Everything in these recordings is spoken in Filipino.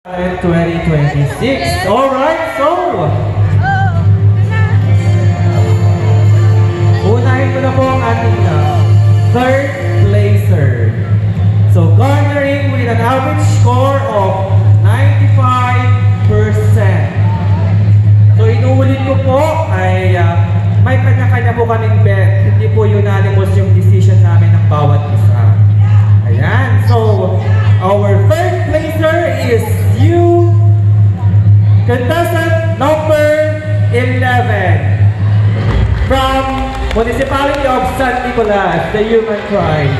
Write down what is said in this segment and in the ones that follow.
2026. Alright, so unahin ko na po ang ating third placer. So garnering with an average score of 95%. So inuulit ko po ay may kanya-kanya po kaming bet. Hindi po unanimous yung decision namin ng bawat isa. Ayan, so our third placer is you, contestant number 11 from Municipality of San Nicolas, the Human Tribe.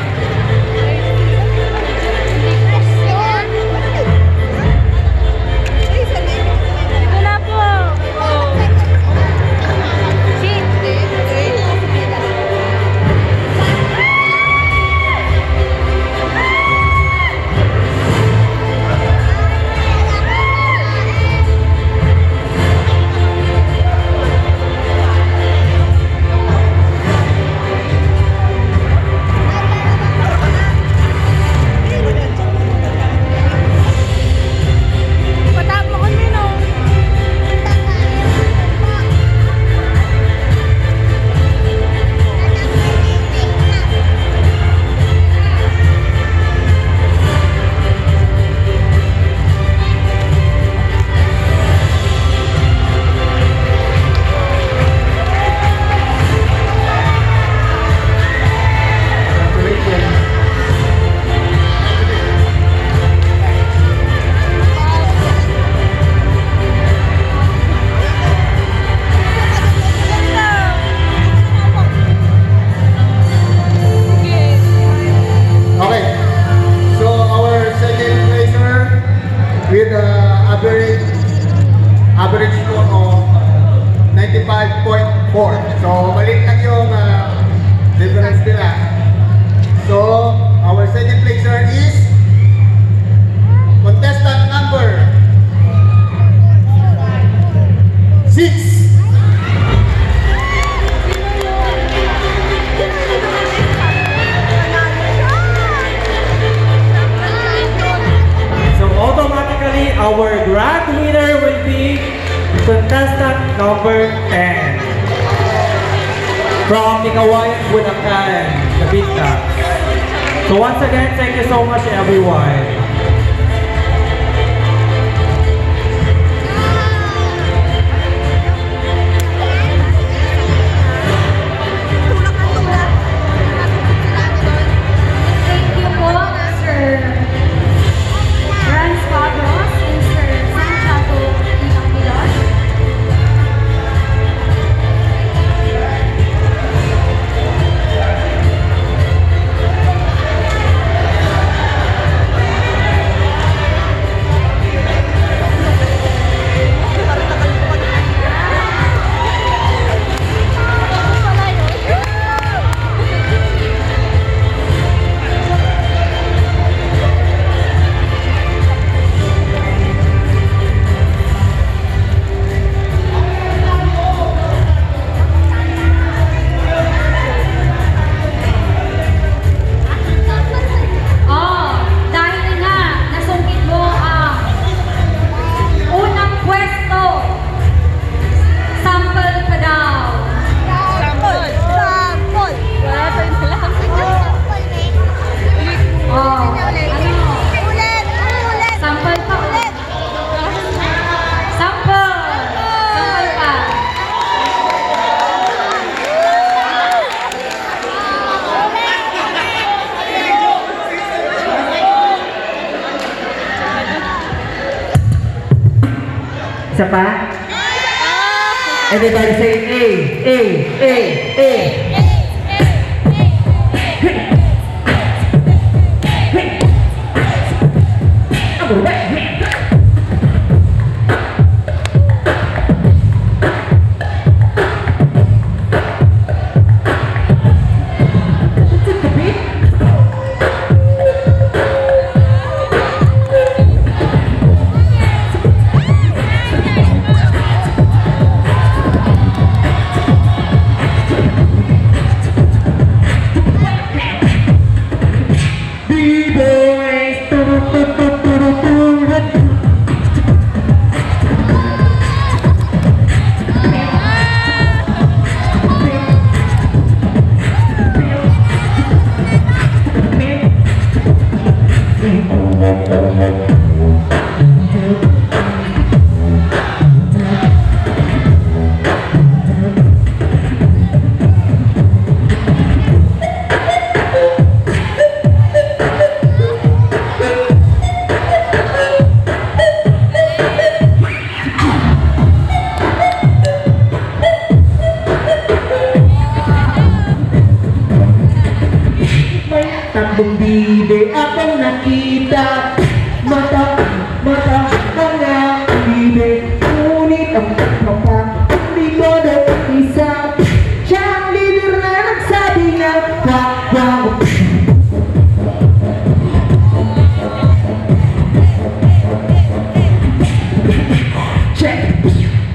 Average score of 95.4. So, maliit lang yung difference nila. So, our second placer is contestant number 6. So automatically, our grand winner will be contestant number 10 from Nikawayan, Bulacan, Cavite. So once again, thank you so much everyone. Isa pa? Everybody say A, A, A, A.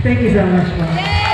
Thank you so much po.